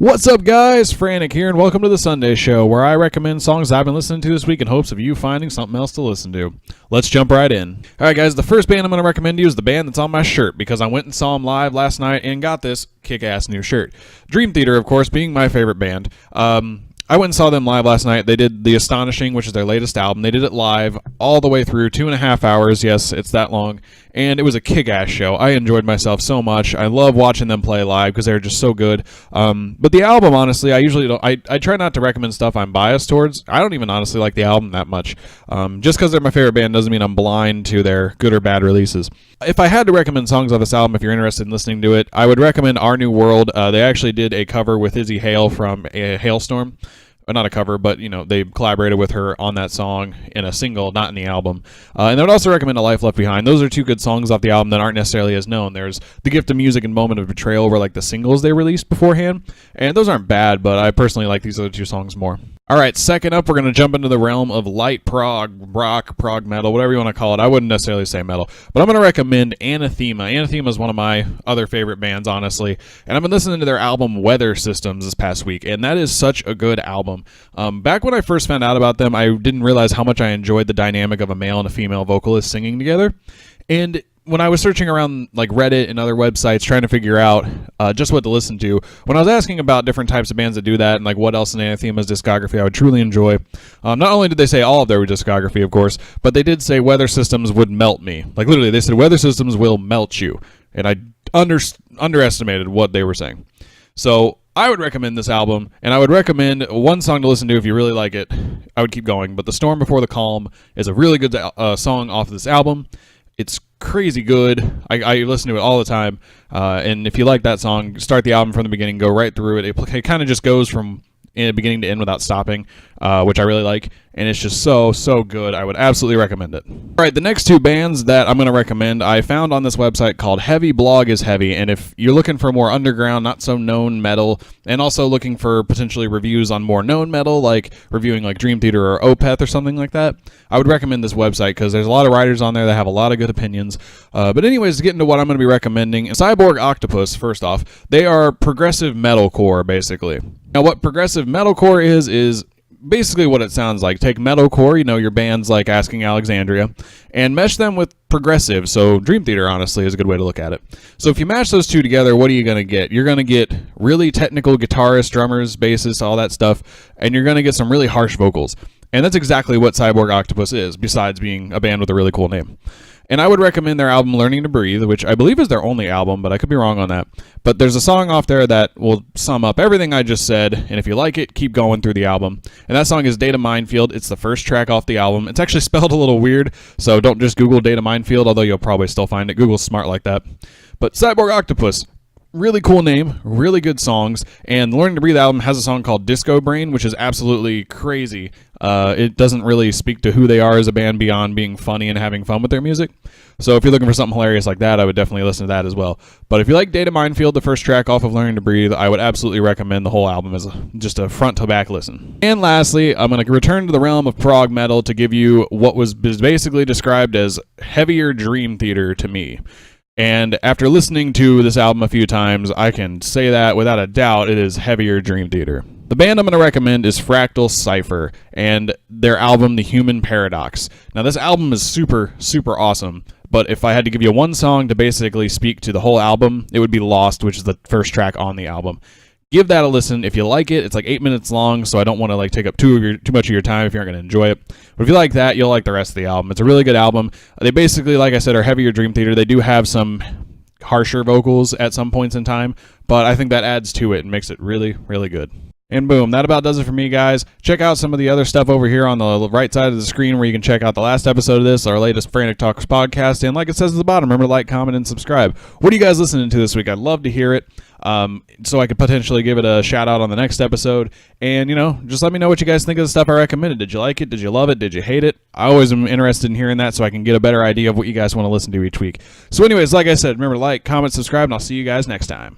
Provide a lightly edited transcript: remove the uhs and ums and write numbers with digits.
What's up, guys? Frantic here, and welcome to the Sunday Show, where I recommend songs I've been listening to this week in hopes of you finding something else to listen to. Let's jump right in. Alright, guys, the first band I'm going to recommend to you is the band that's on my shirt, because I went and saw them live last night and got this kick-ass new shirt. Dream Theater, of course, being my favorite band. I went and saw them live last night. They did The Astonishing, which is their latest album. They did it live all the way through, 2.5 hours. Yes, it's that long. And it was a kick-ass show. I enjoyed myself so much. I love watching them play live because they're just so good. But the album, honestly, I usually don't. I try not to recommend stuff I'm biased towards. I don't even honestly like the album that much. Just because they're my favorite band doesn't mean I'm blind to their good or bad releases. If I had to recommend songs off this album, if you're interested in listening to it, I would recommend Our New World. They actually did a cover with Izzy Hale from Hailstorm. Not a cover, but they collaborated with her on that song in a single, not in the album. And I would also recommend A Life Left Behind. Those are two good songs off the album that aren't necessarily as known. There's The Gift of Music and Moment of Betrayal were like the singles they released beforehand, and those aren't bad, but I personally like these other two songs more. Alright, second up, we're going to jump into the realm of light prog, rock, prog metal, whatever you want to call it. I wouldn't necessarily say metal, but I'm going to recommend Anathema. Anathema is one of my other favorite bands, honestly, and I've been listening to their album Weather Systems this past week, and that is such a good album. Back when I first found out about them, I didn't realize how much I enjoyed the dynamic of a male and a female vocalist singing together, and when I was searching around like Reddit and other websites trying to figure out just what to listen to, when I was asking about different types of bands that do that and like what else in Anathema's discography I would truly enjoy, not only did they say all of their discography, of course, but they did say Weather Systems would melt me. Like literally, they said Weather Systems will melt you, and I underestimated what they were saying. So I would recommend this album, and I would recommend one song to listen to if you really like it. I would keep going, but The Storm Before the Calm is a really good song off of this album. It's crazy good. I listen to it all the time, and if you like that song, start the album from the beginning, go right through it. It kind of just goes from beginning to end without stopping, which I really like, and it's just so good. I would absolutely recommend it. All right, the next two bands that I'm going to recommend I found on this website called Heavy Blog is Heavy, and if you're looking for more underground, not so known metal, and also looking for potentially reviews on more known metal, like reviewing like Dream Theater or Opeth or something like that, I would recommend this website because there's a lot of writers on there that have a lot of good opinions. But anyways, to get into what I'm going to be recommending, Cyborg Octopus, first off, they are progressive metalcore, basically. Now, what progressive metalcore is basically what it sounds like. Take metalcore, your bands like Asking Alexandria, and mesh them with progressive. So Dream Theater, honestly, is a good way to look at it. So if you match those two together, what are you going to get? You're going to get really technical guitarists, drummers, bassists, all that stuff, and you're going to get some really harsh vocals. And that's exactly what Cyborg Octopus is, besides being a band with a really cool name. And I would recommend their album Learning to Breathe, which I believe is their only album, but I could be wrong on that. But there's a song off there that will sum up everything I just said, and if you like it, keep going through the album. And that song is Data Minefield. It's the first track off the album. It's actually spelled a little weird, so don't just Google Data Minefield, although you'll probably still find it. Google's smart like that. But Cyborg Octopus, really cool name, really good songs, and the Learning to Breathe album has a song called Disco Brain, which is absolutely crazy. It doesn't really speak to who they are as a band beyond being funny and having fun with their music. So if you're looking for something hilarious like that, I would definitely listen to that as well. But if you like Data Minefield, the first track off of Learning to Breathe, I would absolutely recommend the whole album as just a front-to-back listen. And lastly, I'm going to return to the realm of prog metal to give you what was basically described as heavier Dream Theater to me. And after listening to this album a few times, I can say that without a doubt it is heavier Dream Theater. The band I'm going to recommend is Fractal Cipher and their album The Human Paradox. Now this album is super awesome, but if I had to give you one song to basically speak to the whole album, it would be Lost, which is the first track on the album. Give that a listen. If you like it, it's like 8 minutes long, so I don't want to take up too much of your time if you aren't going to enjoy it. But if you like that, you'll like the rest of the album. It's a really good album. They basically, like I said, are heavier Dream Theater. They do have some harsher vocals at some points in time, but I think that adds to it and makes it really good. And boom, that about does it for me, guys. Check out some of the other stuff over here on the right side of the screen where you can check out the last episode of this, our latest Frantic Talks podcast. And like it says at the bottom, remember to like, comment, and subscribe. What are you guys listening to this week? I'd love to hear it, so I could potentially give it a shout out on the next episode. And, just let me know what you guys think of the stuff I recommended. Did you like it? Did you love it? Did you hate it? I always am interested in hearing that so I can get a better idea of what you guys want to listen to each week. So anyways, like I said, remember to like, comment, subscribe, and I'll see you guys next time.